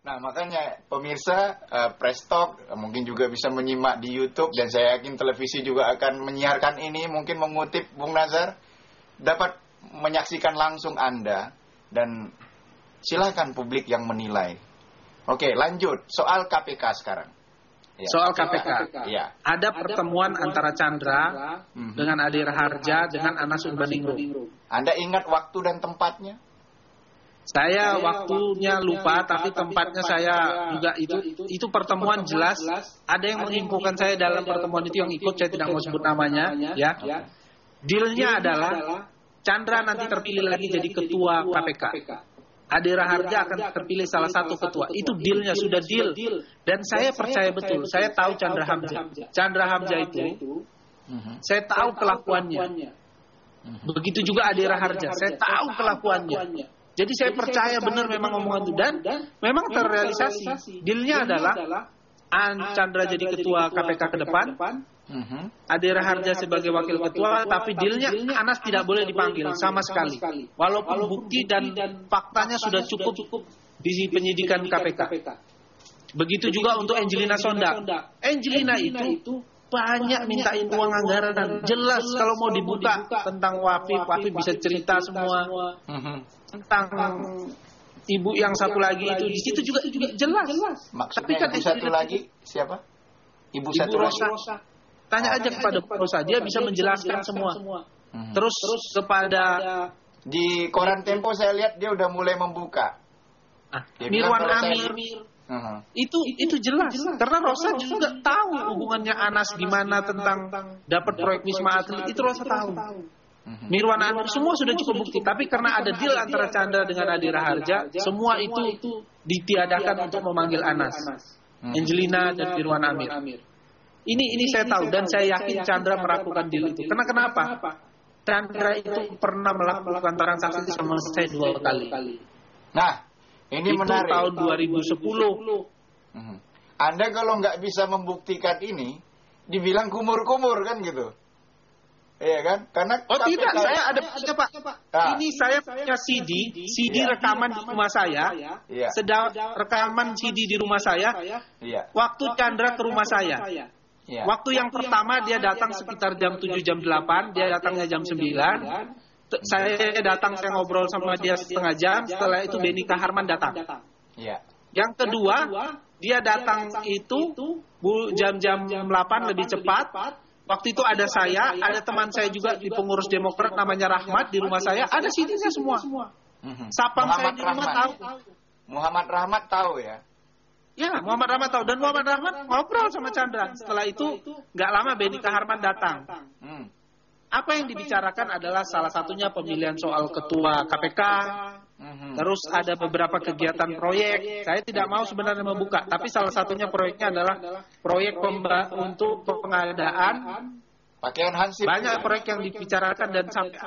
Nah, makanya pemirsa Press Talk mungkin juga bisa menyimak di YouTube, dan saya yakin televisi juga akan menyiarkan ini, mungkin mengutip Bung Nazar, dapat menyaksikan langsung Anda, dan silakan publik yang menilai. Oke, lanjut soal KPK sekarang. Ya, soal KPK. Ya. Ada pertemuan antara Chandra dengan Adi Raharja dengan Anas Urbaningrum. Anda ingat waktu dan tempatnya? Saya waktunya lupa, tapi tempatnya saya juga itu pertemuan jelas. Ada yang menginfokan saya dalam pertemuan itu yang ikut, saya tidak mau sebut namanya, ya. Dealnya adalah Chandra nanti terpilih lagi jadi ketua KPK. Adi Raharja akan terpilih salah satu ketua. Itu dealnya, sudah deal. Dan saya percaya betul, saya tahu Chandra Hamzah. Chandra Hamzah itu, saya tahu kelakuannya. Begitu juga Adi Raharja, saya tahu kelakuannya. Jadi saya percaya benar memang omongan itu, dan memang terrealisasi. Dealnya adalah Chandra jadi ketua KPK ke depan, Adi Raharja sebagai wakil ketua, tapi dealnya Anas tidak boleh dipanggil sama sekali. Walaupun bukti dan faktanya sudah cukup di penyidikan KPK. Begitu juga untuk Angelina Sondak. Angelina itu banyak mintain uang anggaran. Jelas kalau mau dibuka tentang Wafif bisa cerita semua. Tentang ibu yang satu lagi itu di situ juga jelas. Maksudnya kan ibu satu lagi siapa? Ibu satu Rosa. lagi. Tanya aja kepada Rosa, dia bisa menjelaskan semua. Terus kepada di koran Tempo saya lihat dia udah mulai membuka. Mirwan Amir. Itu jelas. Karena Rosa juga tahu hubungannya Anas gimana tentang dapat proyek Wisma Atlet, itu Rosa tahu. Mirwan Amir semua sudah cukup bukti, tapi karena ada deal antara Chandra dengan Adi Raharja, semua itu ditiadakan untuk memanggil Anas, Angelina dan Mirwan Amir. Ini saya tahu, dan saya yakin Chandra melakukan deal itu. Kenapa? Chandra itu pernah melakukan transaksi sama saya 2 kali. Nah, ini itu menarik. Tahun 2010. Anda kalau nggak bisa membuktikan ini, dibilang kumur-kumur kan gitu. Iya kan? Karena tidak, saya ada punya Pak. Ini saya punya CD rekaman di rumah saya. Sedang rekaman CD di rumah saya. Waktu Chandra ke rumah saya. Waktu yang pertama dia datang sekitar jam 7 jam 8, dia datangnya jam 9. Saya datang, saya ngobrol sama dia setengah jam. Setelah itu Benny Kaharman datang. Yang kedua, dia datang itu jam 8 lebih cepat. Waktu itu ada saya, ada teman saya juga di pengurus Demokrat namanya Rahmat di rumah saya, ada CD-nya semua. Sapam saya di rumah tahu. Muhammad Rahmat tahu ya? Ya, Muhammad Rahmat tahu, dan Muhammad Rahmat ngobrol sama Chandra. Setelah itu nggak lama Benny Kaharman datang. Apa yang dibicarakan adalah salah satunya pemilihan soal ketua KPK. Terus ada beberapa kegiatan proyek. Saya tidak mau sebenarnya membuka, tapi salah satunya proyeknya adalah proyek untuk pengadaan pakaian Hansip. Banyak proyek yang dibicarakan dan sampai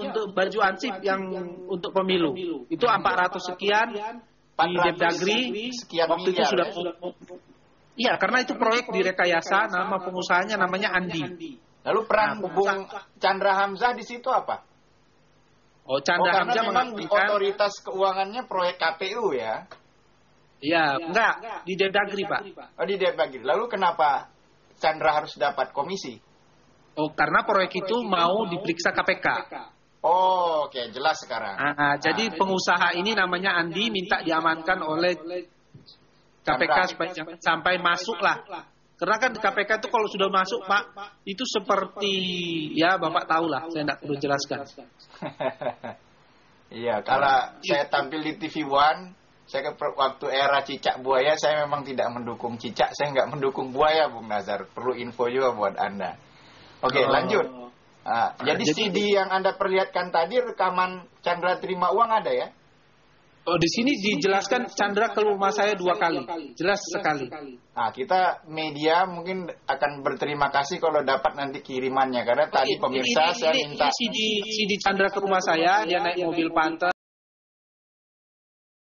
untuk baju Hansip yang untuk pemilu. Itu 400 sekian di Depdagri. Waktu itu sudah karena itu proyek direkayasa, nama pengusahanya namanya Andi. Lalu peran Bung Chandra Hamzah di situ apa? Chandra Hamzah memang otoritas keuangannya proyek KPU ya? Iya, enggak, di Depdagri Pak. Di Depdagri. Lalu kenapa Chandra harus dapat komisi? Karena proyek itu mau diperiksa KPK. Oke, jelas sekarang. Jadi pengusaha ini namanya Andi minta diamankan oleh KPK supaya sampai masuk lah. Karena kan KPK itu kalau sudah masuk Pak, itu seperti Bapak tahu lah, saya tidak perlu jelaskan. Iya, kalau saya tampil di TV One, saya waktu era cicak buaya, saya memang tidak mendukung cicak, saya nggak mendukung buaya, Bung Nazar. Perlu info juga buat Anda. Oke, lanjut. Jadi CD yang Anda perlihatkan tadi, rekaman Chandra terima uang ada ya? Di sini dijelaskan Chandra ke rumah saya 2 kali. Jelas sekali. Kita media mungkin akan berterima kasih kalau dapat nanti kirimannya. Karena tadi pemirsa saya minta CD Chandra ke rumah saya, dia naik mobil Panther.